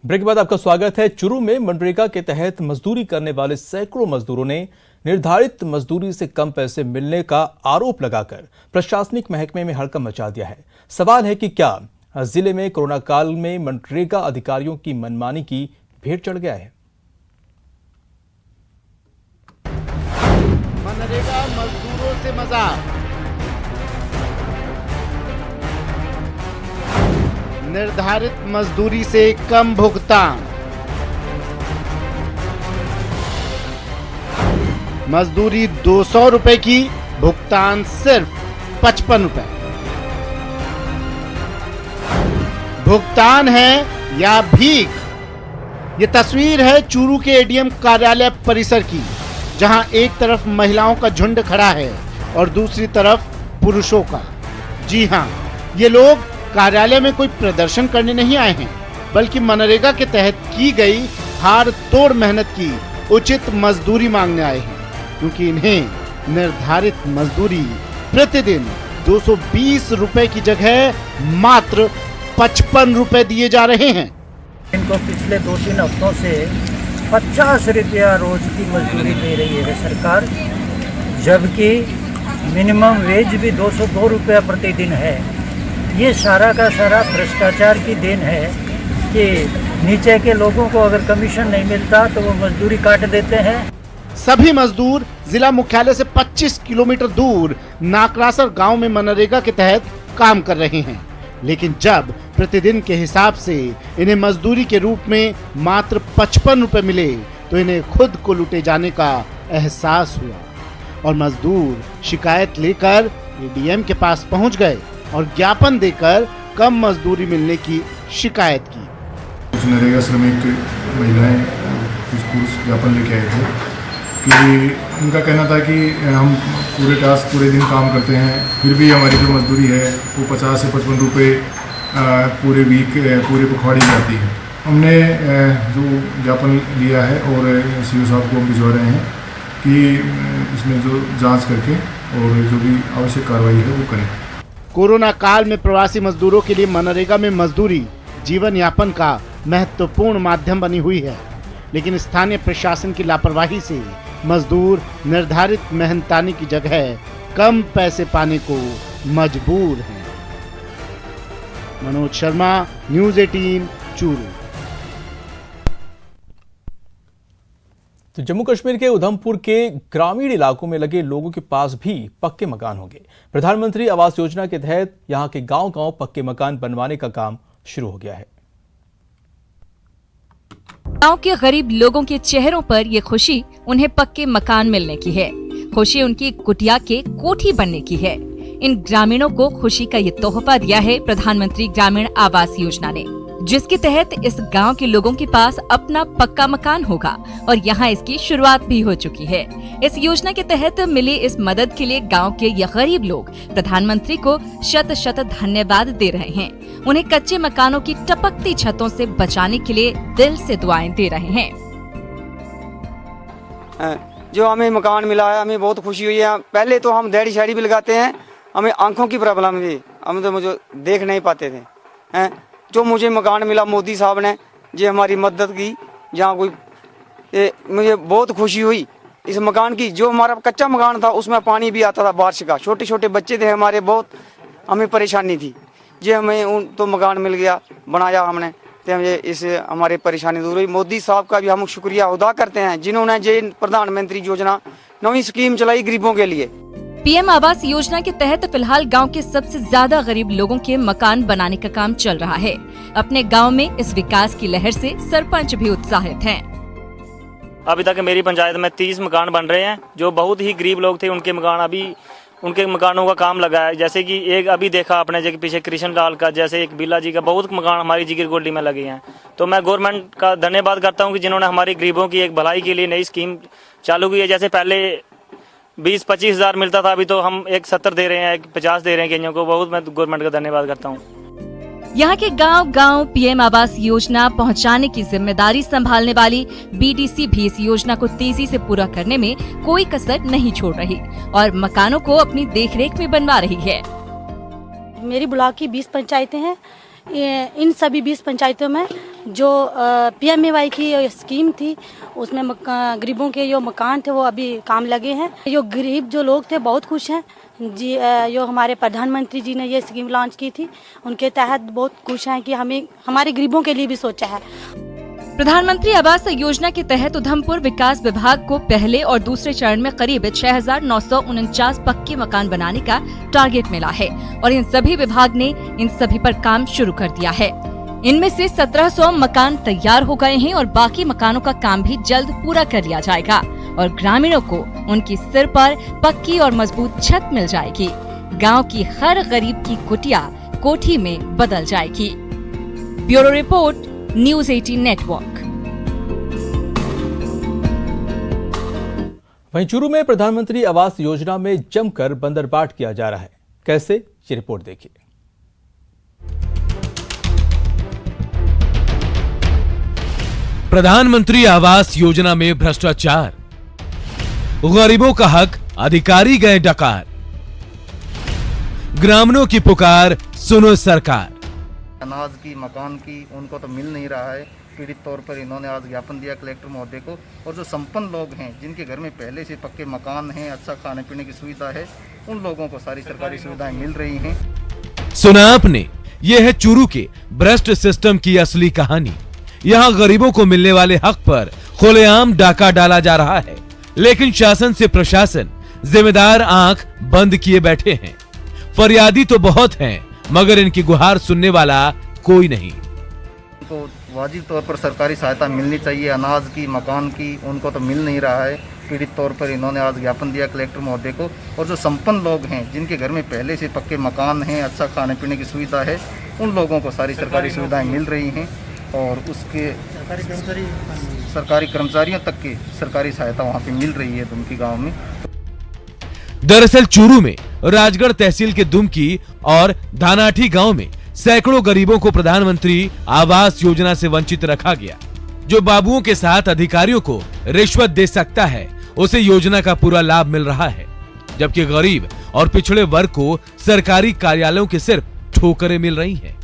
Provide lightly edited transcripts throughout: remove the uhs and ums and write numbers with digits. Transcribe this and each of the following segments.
Break के बाद आपका स्वागत है। चुरू में मनरेगा के तहत मजदूरी करने वाले सैकड़ों मजदूरों ने निर्धारित मजदूरी से कम पैसे मिलने का आरोप लगाकर प्रशासनिक महकमे में हड़कंप मचा दिया है। सवाल है कि क्या जिले में कोरोना काल में मनरेगा अधिकारियों की मनमानी की भेंट चढ़ गया है। मनरेगा मजदूरों से मजाक, निर्धारित मजदूरी से कम भुगतान, मजदूरी 200 रुपए की, भुगतान सिर्फ 55 रुपए। भुगतान है या भीख। ये तस्वीर है चूरू के एडीएम कार्यालय परिसर की, जहां एक तरफ महिलाओं का झुंड खड़ा है और दूसरी तरफ पुरुषों का। जी हां, ये लोग कार्यालय में कोई प्रदर्शन करने नहीं आए हैं, बल्कि मनरेगा के तहत की गई हार तोड़ मेहनत की उचित मजदूरी मांगने आए हैं, क्योंकि इन्हें निर्धारित मजदूरी प्रतिदिन 220 रुपए की जगह मात्र 55 रुपए दिए जा रहे हैं। इनको पिछले 2-3 हफ्तों से 50 रुपया रोज की मजदूरी दे रही है सरकार, जबकि मिनिमम वेज भी 202 रुपया प्रतिदिन है। ये सारा का सारा भ्रष्टाचार की देन है कि नीचे के लोगों को अगर कमीशन नहीं मिलता तो वो मजदूरी काट देते हैं। सभी मजदूर जिला मुख्यालय से 25 किलोमीटर दूर नाकरासर गांव में मनरेगा के तहत काम कर रहे हैं, लेकिन जब प्रतिदिन के हिसाब से इन्हें मजदूरी के रूप में मात्र 55 रुपए मिले तो इन्हें खुद को लूटे जाने का एहसास हुआ और मजदूर शिकायत लेकर एडीएम के पास पहुंच गए और ज्ञापन देकर कम मजदूरी मिलने की शिकायत की। कुछ नरेगा श्रमिक महिलाएं कुछ पुरुष ज्ञापन लेके आए थे कि उनका कहना था कि हम पूरे टास्क पूरे दिन काम करते हैं, फिर भी हमारी जो मजदूरी है वो 50 से 55 रुपये पूरे वीक पूरे पखवाड़े की जाती है। हमने जो ज्ञापन लिया है और सीओ साहब को भिजवा रहे हैं कि इसमें जो जांच करके और जो भी आवश्यक कार्रवाई है वो करें। कोरोना काल में प्रवासी मजदूरों के लिए मनरेगा में मजदूरी जीवन यापन का महत्वपूर्ण माध्यम बनी हुई है, लेकिन स्थानीय प्रशासन की लापरवाही से मजदूर निर्धारित मेहनतानी की जगह कम पैसे पाने को मजबूर हैं। मनोज शर्मा, न्यूज़ 18, चूरू। तो जम्मू कश्मीर के उधमपुर के ग्रामीण इलाकों में लगे लोगों के पास भी पक्के मकान होंगे। प्रधानमंत्री आवास योजना के तहत यहां के गांव-गांव पक्के मकान बनवाने का काम शुरू हो गया है। गांव के गरीब लोगों के चेहरों पर ये खुशी उन्हें पक्के मकान मिलने की है। खुशी उनकी कुटिया के कोठी बनने की है। इन ग्रामीणों को खुशी का ये तोहफा दिया है प्रधानमंत्री ग्रामीण आवास योजना ने, जिसके तहत इस गांव के लोगों के पास अपना पक्का मकान होगा और यहां इसकी शुरुआत भी हो चुकी है। इस योजना के तहत मिली इस मदद के लिए गांव के ये गरीब लोग प्रधानमंत्री को शत शत धन्यवाद दे रहे हैं। उन्हें कच्चे मकानों की टपकती छतों से बचाने के लिए दिल से दुआएं दे रहे हैं। जो हमें मकान मिला है हमें बहुत खुशी हुई है। पहले तो हम दिहाड़ी शाड़ी भी लगाते हैं, हमें आंखों की प्रॉब्लम थी, हम तो मुझे देख नहीं पाते थे। जो मुझे मकान मिला मोदी साहब ने जो हमारी मदद की, जहाँ कोई मुझे बहुत खुशी हुई इस मकान की। जो हमारा कच्चा मकान था उसमें पानी भी आता था बारिश का, छोटे छोटे बच्चे थे हमारे, बहुत हमें परेशानी थी। जो हमें उन तो मकान मिल गया, बनाया हमने, तो हमें इससे हमारी परेशानी दूर हुई। मोदी साहब का भी हम शुक्रिया अदा करते हैं जिन्होंने जो प्रधानमंत्री योजना नई स्कीम चलाई गरीबों के लिए। पीएम आवास योजना के तहत फिलहाल गांव के सबसे ज्यादा गरीब लोगों के मकान बनाने का काम चल रहा है। अपने गांव में इस विकास की लहर से सरपंच भी उत्साहित हैं। अभी तक मेरी पंचायत में 30 मकान बन रहे हैं। जो बहुत ही गरीब लोग थे उनके मकानों का काम लगा है। जैसे कि एक अभी देखा आपने जो पीछे कृष्ण लाल का, जैसे एक बिल्ला जी का, बहुत मकान हमारी जिगर गोल्डी में लगे हैं। तो मैं गवर्नमेंट का धन्यवाद करता हूँ कि जिन्होंने हमारी गरीबों की एक भलाई के लिए नई स्कीम चालू की है। जैसे पहले 20-25 हज़ार मिलता था, अभी तो हम 70 दे रहे हैं, 50 दे रहे हैं कईयों को। बहुत मैं गवर्नमेंट का धन्यवाद करता हूँ। यहाँ के गांव-गांव पीएम आवास योजना पहुँचाने की जिम्मेदारी संभालने वाली बीडीसी भी इस योजना को तेजी से पूरा करने में कोई कसर नहीं छोड़ रही और मकानों को अपनी देखरेख में बनवा रही है। मेरी ब्लॉक की 20 पंचायतें हैं। इन सभी 20 पंचायतों में जो PMAY की स्कीम थी उसमें गरीबों के जो मकान थे वो अभी काम लगे हैं। जो गरीब जो लोग थे बहुत खुश हैं जी। जो हमारे प्रधानमंत्री जी ने ये स्कीम लॉन्च की थी उनके तहत बहुत खुश हैं कि हमें हमारे गरीबों के लिए भी सोचा है। प्रधानमंत्री आवास योजना के तहत उधमपुर विकास विभाग को पहले और दूसरे चरण में करीब 6,949 पक्के मकान बनाने का टारगेट मिला है और इन सभी विभाग ने इन सभी पर काम शुरू कर दिया है। इनमें से 1700 मकान तैयार हो गए हैं और बाकी मकानों का काम भी जल्द पूरा कर लिया जाएगा और ग्रामीणों को उनकी सिर पर पक्की और मजबूत छत मिल जाएगी। गांव की हर गरीब की कुटिया कोठी में बदल जाएगी। Bureau report, news 18 network. वहीं चूरू में प्रधानमंत्री आवास योजना में जमकर बंदरबाट किया जा रहा है। कैसे, ये रिपोर्ट देखिए। प्रधानमंत्री आवास योजना में भ्रष्टाचार, गरीबों का हक अधिकारी गए डकार, ग्रामीणों की पुकार सुनो सरकार। अनाज की, मकान की उनको तो मिल नहीं रहा है। पीड़ित तौर पर इन्होंने आज ज्ञापन दिया कलेक्टर महोदय को। और जो संपन्न लोग हैं जिनके घर में पहले से पक्के मकान हैं, अच्छा खाने पीने की सुविधा है, उन लोगों को सारी सरकारी सुविधाएं मिल रही हैं। सुना आपने, ये है चूरू के भ्रष्ट सिस्टम की असली कहानी। यहाँ गरीबों को मिलने वाले हक पर खुलेआम डाका डाला जा रहा है, लेकिन शासन से प्रशासन जिम्मेदार आंख बंद किए बैठे हैं। फरियादी तो बहुत हैं, मगर इनकी गुहार सुनने वाला कोई नहीं। उनको वाजिब तौर पर सरकारी सहायता मिलनी चाहिए, अनाज की, मकान की, उनको तो मिल नहीं रहा है। पीड़ित तौर पर इन्होंने आज ज्ञापन दिया कलेक्टर महोदय को। और जो संपन्न लोग हैं जिनके घर में पहले से पक्के मकान हैं, अच्छा खाने पीने की सुविधा है, उन लोगों को सारी सरकारी सुविधाएं मिल रही हैं और उसके सरकारी कर्मचारियों तक की सरकारी सहायता वहाँ पे मिल रही है दुमकी गाँव में। दरअसल चूरू में राजगढ़ तहसील के दुमकी और धानाठी गांव में सैकड़ों गरीबों को प्रधानमंत्री आवास योजना से वंचित रखा गया। जो बाबुओं के साथ अधिकारियों को रिश्वत दे सकता है, उसे योजना का पूरा लाभ मिल रहा है, जबकि गरीब और पिछड़े वर्ग को सरकारी कार्यालयों के सिर्फ ठोकरें मिल रही हैं।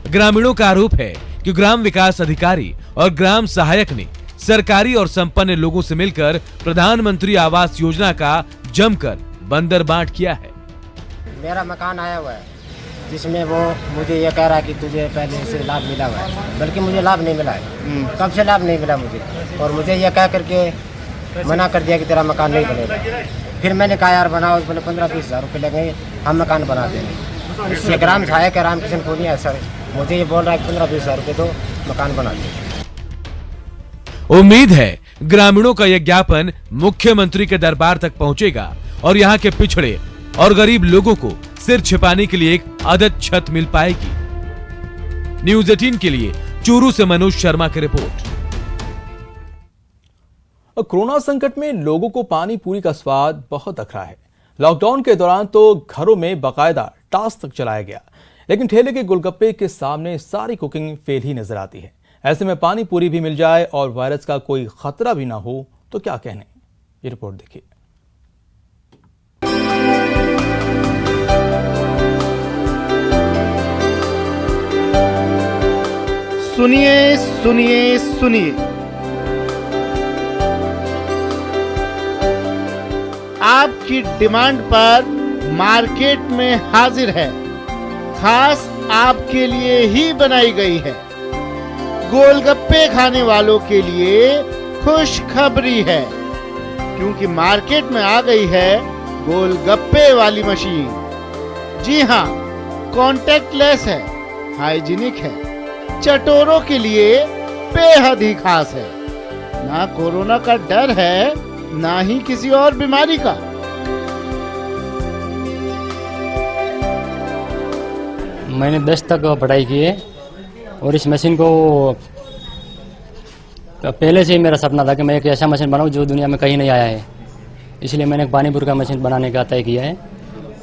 ग्रामीणों का आरोप है कि ग्राम विकास अधिकारी और ग्राम सहायक ने सरकारी और संपन्न लोगों से मिलकर प्रधानमंत्री आवास योजना का जमकर बंदरबाट किया है। मेरा मकान आया हुआ है जिसमें वो मुझे ये कह रहा है कि तुझे पहले से लाभ मिला हुआ है, बल्कि मुझे लाभ नहीं मिला है। कब से लाभ नहीं मिला मुझे, और मुझे ये कह करके मना कर दिया कि तेरा मकान नहीं बनेगा। फिर मैंने कहा यार बनाओ, बोले 15-20 हज़ार रुपये लगेंगे, हम मकान बना देंगे। इससे ग्राम सहायक राम किशन कोनिया सर मुझे ये बोल रहा है कि 15-20 हज़ार रुपये दो, मकान बना देंगे। उम्मीद है ग्रामीणों का यह ज्ञापन मुख्यमंत्री के दरबार तक पहुंचेगा और यहाँ के पिछड़े और गरीब लोगों को सिर छिपाने के लिए एक आदत छत मिल पाएगी। न्यूज़ 18 के लिए चूरू से मनोज शर्मा की रिपोर्ट। कोरोना संकट में लोगों को पानी पूरी का स्वाद बहुत अखरा है। लॉकडाउन के दौरान तो घरों में बाकायदा टास्क तक चलाया गया, लेकिन ठेले के गोलगप्पे के सामने सारी कुकिंग फेल ही नजर आती है। ऐसे में पानी पूरी भी मिल जाए और वायरस का कोई खतरा भी ना हो तो क्या कहने। ये रिपोर्ट देखिए। सुनिए सुनिए सुनिए, आपकी डिमांड पर मार्केट में हाजिर है, खास आपके लिए ही बनाई गई है। गोलगप्पे खाने वालों के लिए खुशखबरी है, क्योंकि मार्केट में आ गई है गोलगप्पे वाली मशीन। जी हां, कॉन्टैक्टलेस है, हाइजीनिक है, चटोरों के लिए बेहद ही खास है। ना कोरोना का डर है, ना ही किसी और बीमारी का। मैंने 10 तक पढ़ाई की है और इस मशीन को पहले से ही मेरा सपना था कि मैं एक ऐसा मशीन बनाऊं जो दुनिया में कहीं नहीं आया है। इसलिए मैंने पानीपुर का मशीन बनाने का तय किया है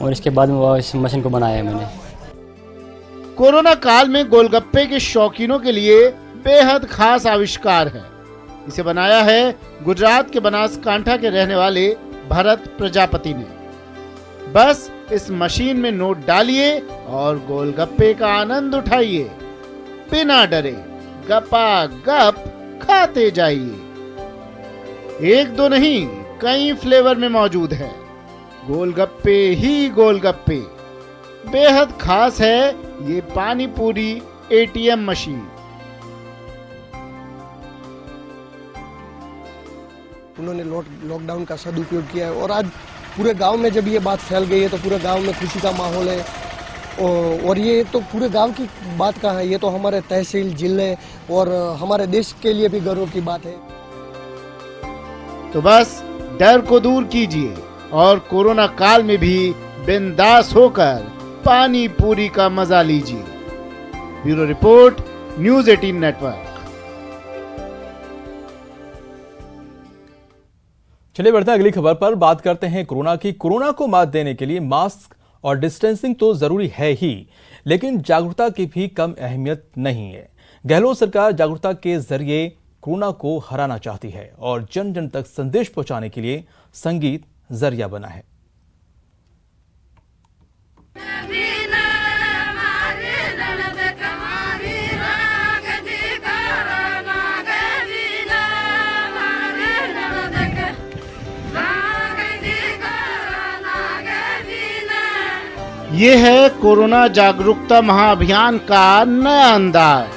और इसके बाद इस मशीन को बनाया है मैंने। कोरोना काल में गोलगप्पे के शौकीनों के लिए बेहद खास आविष्कार है। इसे बनाया है गुजरात के बनासकांठा के रहने वाले भरत प्रजापति ने। बस इस मशीन में नोट डालिए और गोलगप्पे का आनंद उठाइए, बिना डरे गपागप खाते जाइए। एक दो नहीं, कई फ्लेवर में मौजूद है। गोलगप्पे ही गोलगप्पे। बेहद खास है ये पानी पूरी एटीएम मशीन। उन्होंने लॉकडाउन का सदुपयोग किया है और आज पूरे गांव में जब ये बात फैल गई है तो पूरे गांव में खुशी का माहौल है। और ये तो पूरे गांव की बात का है, ये तो हमारे तहसील, जिले और हमारे देश के लिए भी गर्व की बात है। तो बस डर को दूर कीजिए और कोरोना काल में भी बिंदास होकर पानी पूरी का मजा लीजिए। Bureau report, news 18 network. चलिए बढ़ते हैं अगली खबर पर। बात करते हैं कोरोना की। कोरोना को मात देने के लिए मास्क और डिस्टेंसिंग तो जरूरी है ही, लेकिन जागरूकता की भी कम अहमियत नहीं है। गहलोत सरकार जागरूकता के जरिए कोरोना को हराना चाहती है और जन जन तक संदेश पहुंचाने के लिए संगीत जरिया बना है। ये है कोरोना जागरूकता महाअभियान का नया अंदाज।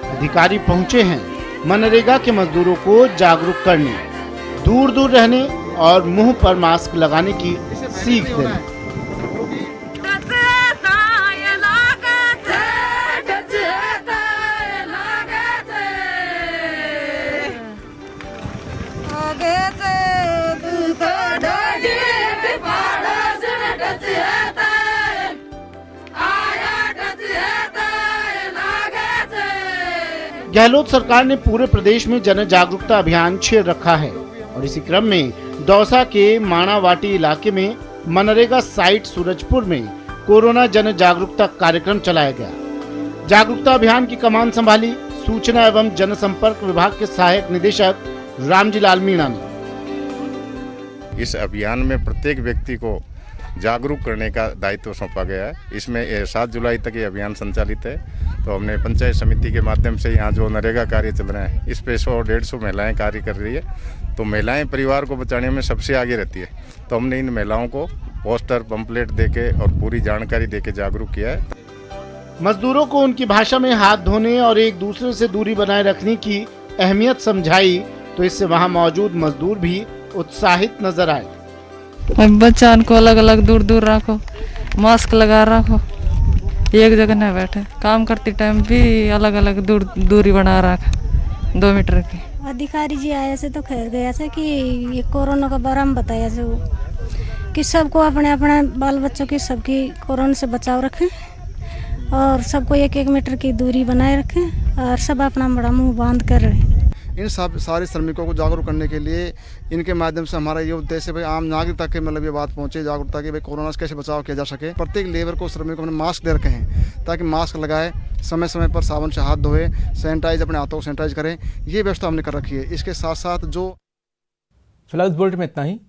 अधिकारी पहुंचे हैं मनरेगा के मजदूरों को जागरूक करने, दूर दूर रहने और मुंह पर मास्क लगाने की सीख देने। गहलोत सरकार ने पूरे प्रदेश में जन जागरूकता अभियान छेड़ रखा है और इसी क्रम में दौसा के माणावाटी इलाके में मनरेगा साइट सूरजपुर में कोरोना जन जागरूकता कार्यक्रम चलाया गया। जागरूकता अभियान की कमान संभाली सूचना एवं जनसंपर्क विभाग के सहायक निदेशक रामजी लाल मीणा ने। इस अभियान में प्रत्येक व्यक्ति को जागरूक करने का दायित्व सौंपा गया है। इसमें 7 जुलाई तक ये अभियान संचालित है। तो हमने पंचायत समिति के माध्यम से यहाँ जो नरेगा कार्य चल रहे हैं, इस पे 100-150 महिलाएं कार्य कर रही है। तो महिलाएं परिवार को बचाने में सबसे आगे रहती है। तो हमने इन महिलाओं को पोस्टर, पंपलेट देके और पूरी जानकारी देके जागरूक किया है। मजदूरों को उनकी भाषा में हाथ धोने और एक दूसरे से दूरी बनाए रखने की अहमियत समझाई, तो इससे वहाँ मौजूद मजदूर भी उत्साहित नजर आए। बच्चा को अलग अलग दूर दूर रखो, मास्क लगा रखो, एक जगह न बैठे, काम करते टाइम भी अलग अलग दूरी बना रखा 2 मीटर की। अधिकारी जी आए से तो खैर गया से कि ये कोरोना का बारे में बताया से वो कि सबको अपने अपने बाल बच्चों की सबकी कोरोना से बचाव रखें और सबको 1-1 मीटर की दूरी बनाए रखें और सब अपना बड़ा मुंह बांध कर रहे। इन सब सारे श्रमिकों को जागरूक करने के लिए इनके माध्यम से हमारा ये उद्देश्य है भाई आम नागरिक तक के मतलब ये बात पहुंचे जागरूकता की भाई कोरोना से कैसे बचाव किया जा सके। प्रत्येक लेबर को श्रमिकों को हमने मास्क दे रखे हैं ताकि मास्क लगाए, समय समय पर साबुन से हाथ धोए, सैनिटाइज अपने हाथों को सैनिटाइज करें। ये व्यवस्था हमने कर रखी है। इसके साथ साथ जो फिलहाल इस बुलेटिन में इतना ही।